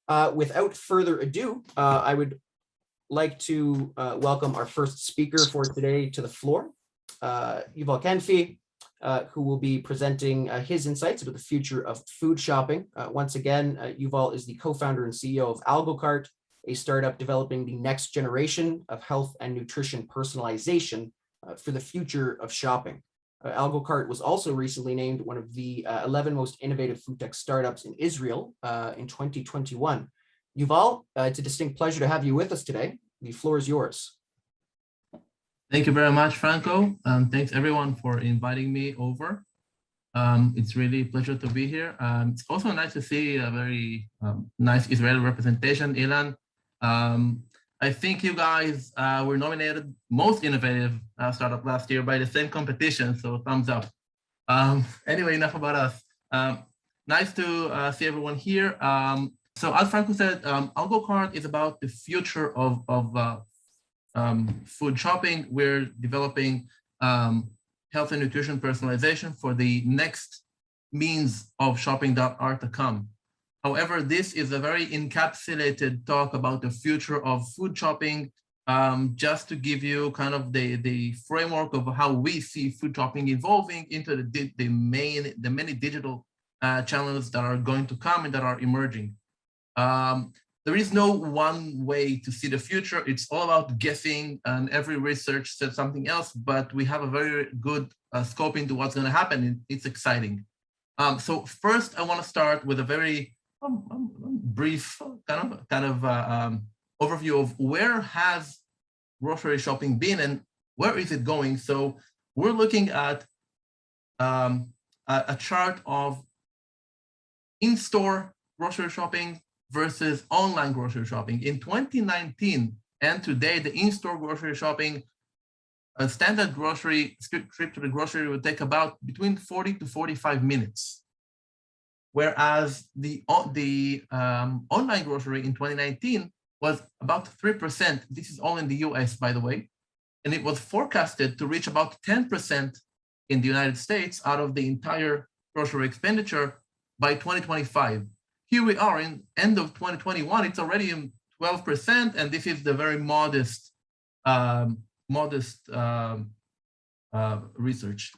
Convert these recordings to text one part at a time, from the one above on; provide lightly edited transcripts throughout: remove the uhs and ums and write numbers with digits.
Without further ado, I would like to welcome our first speaker for today to the floor, Yuval Canfi, who will be presenting his insights about the future of food shopping. Once again, Yuval is the co-founder and CEO of AlgoCart, a startup developing the next generation of health and nutrition personalization for the future of shopping. AlgoCart was also recently named one of the 11 most innovative food tech startups in Israel in 2021. Yuval, it's a distinct pleasure to have you with us today. The floor is yours. Thank you very much, Franco. Thanks everyone for inviting me over. It's really a pleasure to be here. It's also nice to see a very nice Israeli representation, Ilan. I think you guys were nominated most innovative startup last year by the same competition, so thumbs up. Anyway, enough about us. Nice to see everyone here. So as Franco said, AlgoCart is about the future of food shopping. We're developing health and nutrition personalization for the next means of shopping that are to come. However, this is a very encapsulated talk about the future of food shopping, just to give you kind of the framework of how we see food shopping evolving into the many digital channels that are going to come and that are emerging. There is no one way to see the future. It's all about guessing, and every research said something else, but we have a very good scope into what's going to happen. It's exciting. So first, I want to start with a very brief kind of overview of where has grocery shopping been and where is it going. So we're looking at a chart of in-store grocery shopping versus online grocery shopping. In 2019 and today, the in-store grocery shopping, a standard grocery trip to the grocery would take about between 40 to 45 minutes. Whereas the online grocery in 2019 was about 3%. This is all in the US, by the way. And it was forecasted to reach about 10% in the United States out of the entire grocery expenditure by 2025. Here we are in end of 2021, it's already in 12%, and this is the very modest research.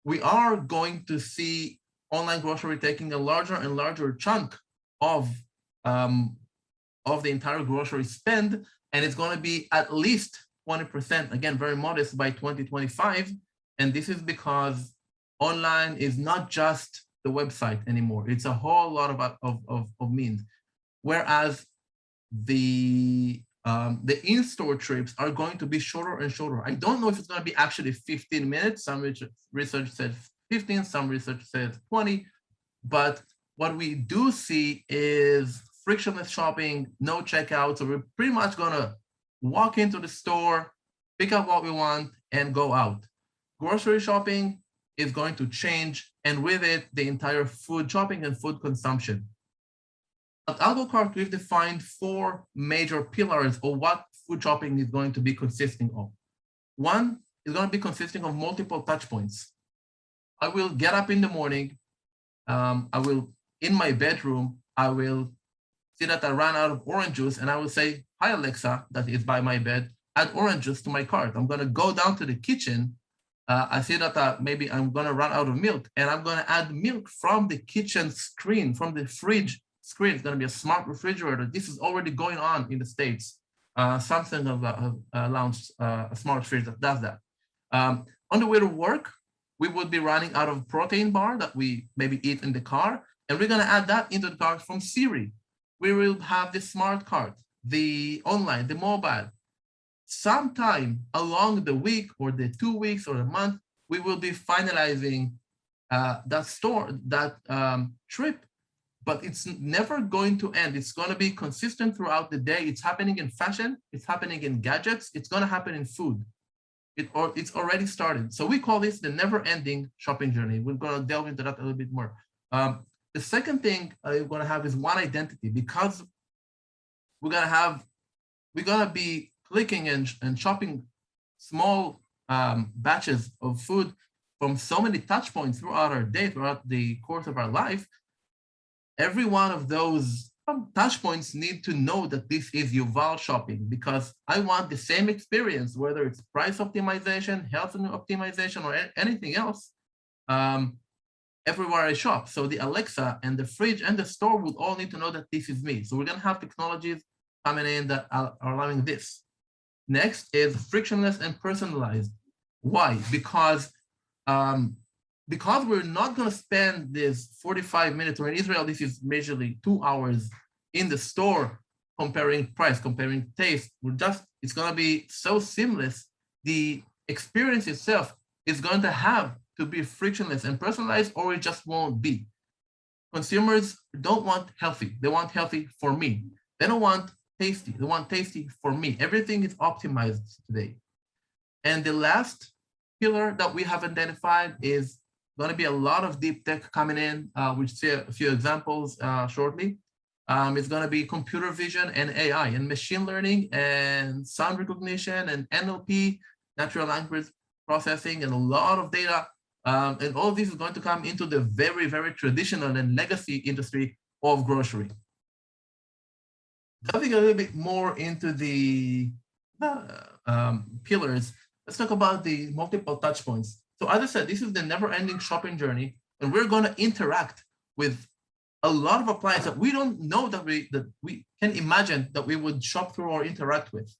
We are going to see online grocery taking a larger and larger chunk of the entire grocery spend, and it's going to be at least 20%, again, very modest by 2025. And this is because online is not just the website anymore. It's a whole lot of means. Whereas the in-store trips are going to be shorter and shorter. I don't know if it's going to be actually 15 minutes. Some research says 15, some research says 20, but what we do see is frictionless shopping, no checkout. So we're pretty much gonna walk into the store, pick up what we want, and go out. Grocery shopping is going to change, and with it, the entire food shopping and food consumption. At AlgoCart, we've defined 4 major pillars of what food shopping is going to be consisting of. One is going to be consisting of multiple touch points. I will get up in the morning, in my bedroom, I will see that I ran out of orange juice, and I will say, hi Alexa, that is by my bed, add orange juice to my cart. I'm gonna go down to the kitchen, I see that maybe I'm gonna run out of milk, and I'm gonna add milk from the kitchen screen, from the fridge screen. It's gonna be a smart refrigerator. This is already going on in the States. Samsung have launched a smart fridge that does that. On the way to work, we would be running out of protein bar that we maybe eat in the car, and we're gonna add that into the cart from Siri. We will have the smart cart, the online, the mobile. Sometime along the week or the 2 weeks or a month, we will be finalizing that trip, but it's never going to end. It's gonna be consistent throughout the day. It's happening in fashion, it's happening in gadgets, it's gonna happen in food. It's already started. So we call this the never-ending shopping journey. We're going to delve into that a little bit more. The second thing we're going to have is one identity, because we're going to be clicking and shopping small batches of food from so many touch points throughout our day, throughout the course of our life. Every one of those touch points need to know that this is Yuval shopping, because I want the same experience, whether it's price optimization, health optimization, or anything else, everywhere I shop. So the Alexa and the fridge and the store will all need to know that this is me. So we're going to have technologies coming in that are allowing this. Next is frictionless and personalized. Why? Because we're not going to spend this 45 minutes, or in Israel, this is majorly 2 hours in the store comparing price, comparing taste. It's going to be so seamless. The experience itself is going to have to be frictionless and personalized, or it just won't be. Consumers don't want healthy. They want healthy for me. They don't want tasty. They want tasty for me. Everything is optimized today. And the last pillar that we have identified is going to be a lot of deep tech coming in. We'll see a few examples shortly. It's going to be computer vision and AI and machine learning and sound recognition and NLP, natural language processing, and a lot of data. And all of this is going to come into the very, very traditional and legacy industry of grocery. Diving a little bit more into the pillars, let's talk about the multiple touch points. So as I said, this is the never-ending shopping journey, and we're going to interact with a lot of appliances that we don't know that we can imagine that we would shop through or interact with.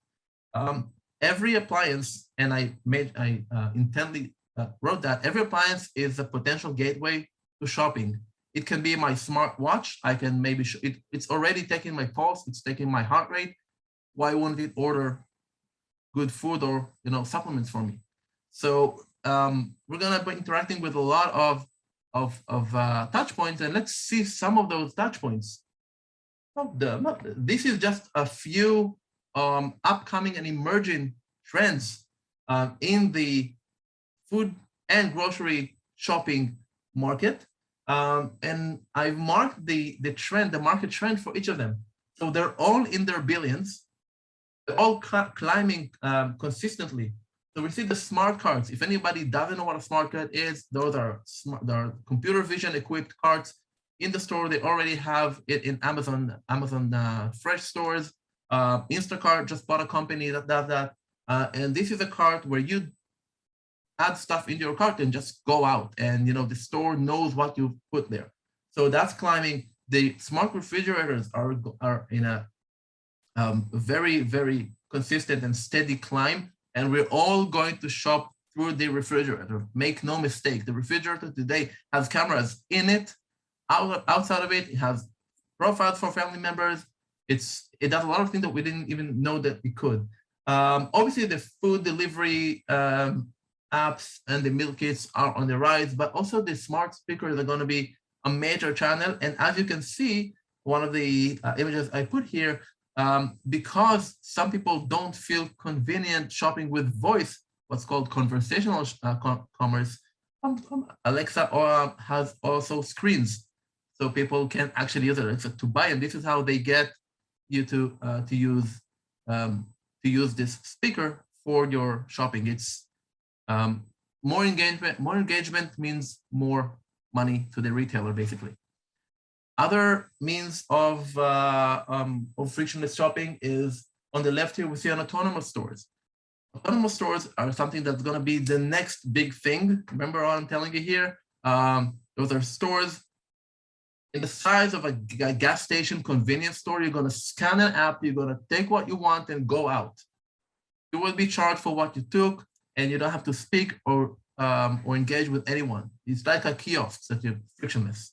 Every appliance, and I intently wrote that, every appliance is a potential gateway to shopping. It can be my smartwatch. I can maybe, it's already taking my pulse, it's taking my heart rate. Why wouldn't it order good food or supplements for me? So we're gonna be interacting with a lot of touch points, and let's see some of those touch points. This is just a few upcoming and emerging trends in the food and grocery shopping market. And I've marked the market trend for each of them. So they're all in their billions, they're all climbing consistently. So we see the smart cards. If anybody doesn't know what a smart card is, those are computer vision equipped cards in the store. They already have it in Amazon Fresh stores. Instacart just bought a company that does that. And this is a cart where you add stuff into your cart and just go out, and the store knows what you put there. So that's climbing. The smart refrigerators are in a very, very consistent and steady climb, and we're all going to shop through the refrigerator. Make no mistake, the refrigerator today has cameras in it, outside of it. It has profiles for family members. It does a lot of things that we didn't even know that it could. Obviously, the food delivery apps and the meal kits are on the rise, but also the smart speakers are going to be a major channel. And as you can see, one of the images I put here, because some people don't feel convenient shopping with voice, what's called conversational commerce, Alexa has also screens, so people can actually use Alexa to buy, and this is how they get you to use this speaker for your shopping. It's more engagement. More engagement means more money to the retailer, basically. Other means of frictionless shopping is on the left here. We see on autonomous stores. Autonomous stores are something that's going to be the next big thing. Remember what I'm telling you here? Those are stores in the size of a gas station convenience store. You're going to scan an app. You're going to take what you want and go out. You will be charged for what you took, and you don't have to speak or engage with anyone. It's like a kiosk that you're frictionless.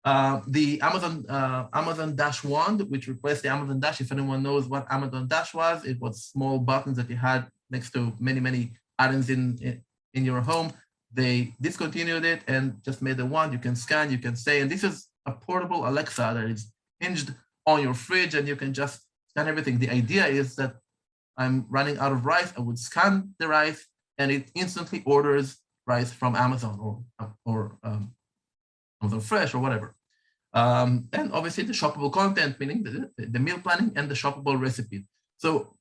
The Amazon Dash Wand, which replaced the Amazon Dash. If anyone knows what Amazon Dash was, it was small buttons that you had next to many items in your home. They discontinued it and just made the wand. You can scan, you can say, and this is a portable Alexa that is hinged on your fridge, and you can just scan everything. The idea is that I'm running out of rice. I would scan the rice, and it instantly orders rice from Amazon or Amazon Fresh or whatever. And obviously the shoppable content, meaning the meal planning and the shoppable recipe. So,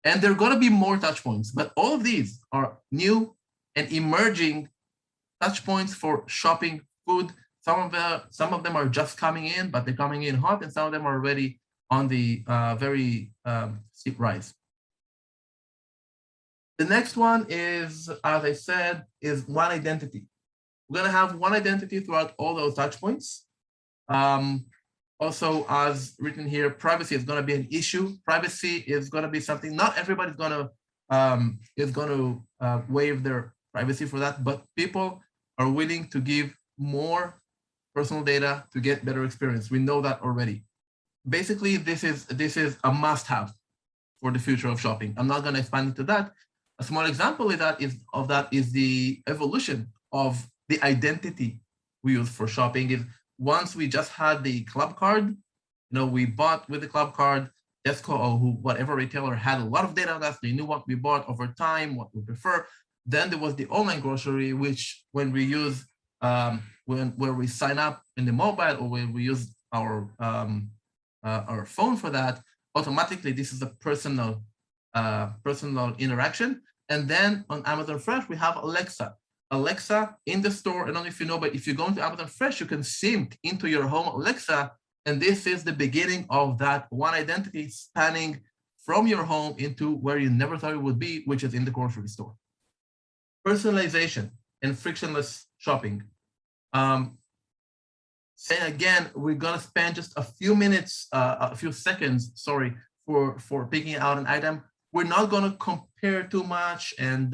and there are going to be more touch points, but all of these are new and emerging touch points for shopping food. Some of them are just coming in, but they're coming in hot, and some of them are already on the very steep rise. The next one is, as I said, is one identity. We're going to have one identity throughout all those touch points. Also, as written here, privacy is going to be an issue. Privacy is going to be something not everybody's going to waive their privacy for that, but people are willing to give more personal data to get better experience. We know that already. Basically, this is a must-have for the future of shopping. I'm not going to expand into that. A small example of that is the evolution of the identity we use for shopping. Is once we just had the club card, we bought with the club card. Tesco or whatever retailer had a lot of data on us. They knew what we bought over time, what we prefer. Then there was the online grocery, which when we use where we sign up in the mobile or when we use our phone for that, automatically this is a personal interaction. And then on Amazon Fresh, we have Alexa. Alexa in the store. I don't know if you know, but if you go into Amazon Fresh, you can sync into your home Alexa. And this is the beginning of that one identity spanning from your home into where you never thought it would be, which is in the grocery store. Personalization and frictionless shopping. Saying again, we're gonna spend just a few minutes, a few seconds, sorry, for picking out an item. We're not gonna compare too much and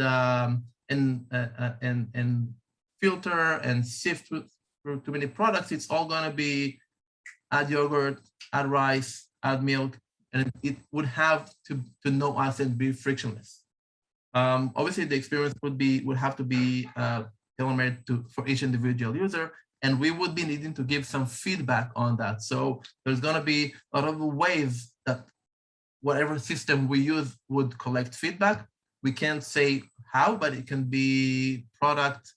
filter and sift through too many products. It's all gonna be add yogurt, add rice, add milk, and it would have to know us and be frictionless. Obviously, the experience would have to be tailor-made for each individual user, and we would be needing to give some feedback on that. So there's going to be a lot of ways that whatever system we use would collect feedback. We can't say how, but it can be product.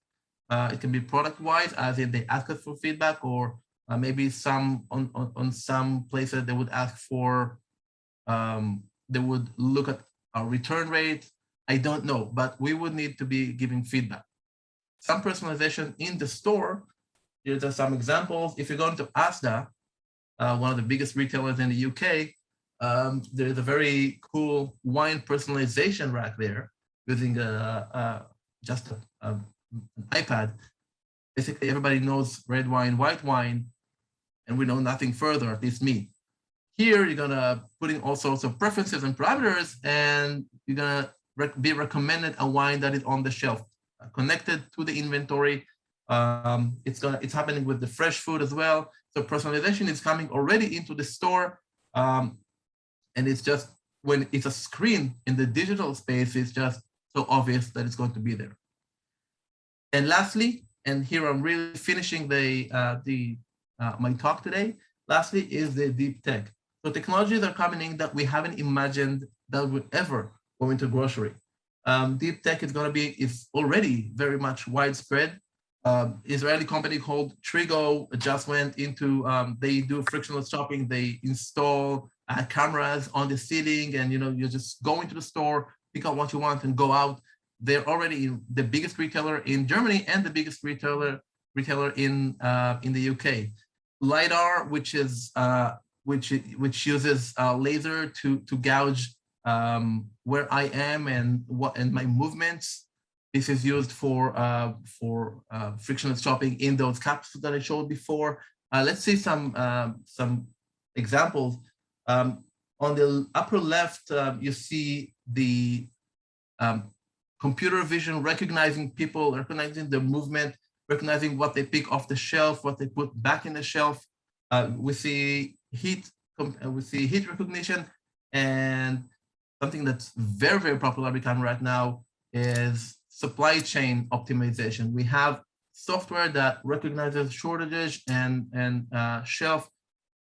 It can be product-wise, as if they ask us for feedback, or maybe on some places they would ask for. They would look at our return rate. I don't know, but we would need to be giving feedback. Some personalization in the store. Here's some examples. If you're going to Asda, one of the biggest retailers in the UK, there's a very cool wine personalization rack there using just an iPad. Basically, everybody knows red wine, white wine, and we know nothing further, at least me. Here, you're gonna put in all sorts of preferences and parameters, and you're gonna be recommended a wine that is on the shelf, connected to the inventory. It's happening with the fresh food as well. So personalization is coming already into the store, and it's just when it's a screen in the digital space, it's just so obvious that it's going to be there. And lastly, and here I'm really finishing my talk today. Lastly is the deep tech. So technologies are coming in that we haven't imagined that would ever go into grocery. Deep tech is already very much widespread. Israeli company called Trigo just went into, they do frictionless shopping. They install cameras on the ceiling, and you just go into the store, pick out what you want, and go out. They're already the biggest retailer in Germany and the biggest retailer in the UK. LiDAR, which uses laser to gauge where I am and my movements. This is used for frictionless shopping in those capsules that I showed before. Let's see some examples. On the upper left, you see the computer vision recognizing people, recognizing their movement, recognizing what they pick off the shelf, what they put back in the shelf. We see heat recognition, and something that's very, very popular becoming right now is supply chain optimization. We have software that recognizes shortages and shelf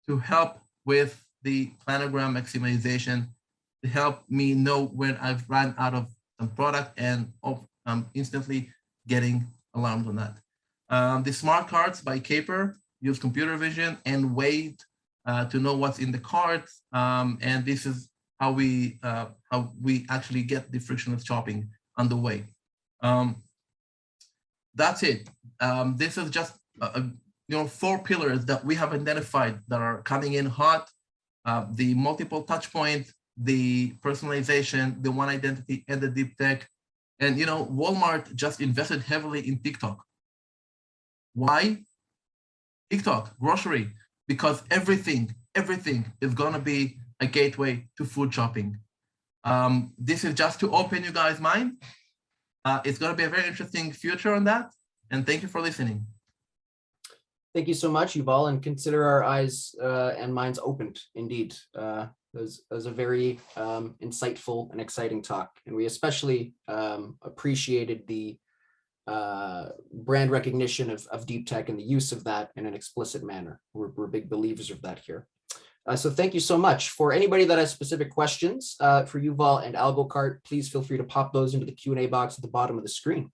to help with the planogram maximization, to help me know when I've run out of some product and instantly getting alarmed on that. The smart carts by Caper use computer vision and weight to know what's in the cart, and this is how we actually get the frictionless shopping underway. That's it. This is just 4 pillars that we have identified that are coming in hot: the multiple touch points, the personalization, the one identity, and the deep tech. And Walmart just invested heavily in TikTok. Why? TikTok, grocery, because everything is gonna be a gateway to food shopping. This is just to open you guys' mind. It's gonna be a very interesting future on that. And thank you for listening. Thank you so much, Yuval, and consider our eyes and minds opened. Indeed, it was a very insightful and exciting talk, and we especially appreciated the brand recognition of deep tech and the use of that in an explicit manner. We're big believers of that here. So thank you so much. For anybody that has specific questions for Yuval and AlgoCart, please feel free to pop those into the Q&A box at the bottom of the screen.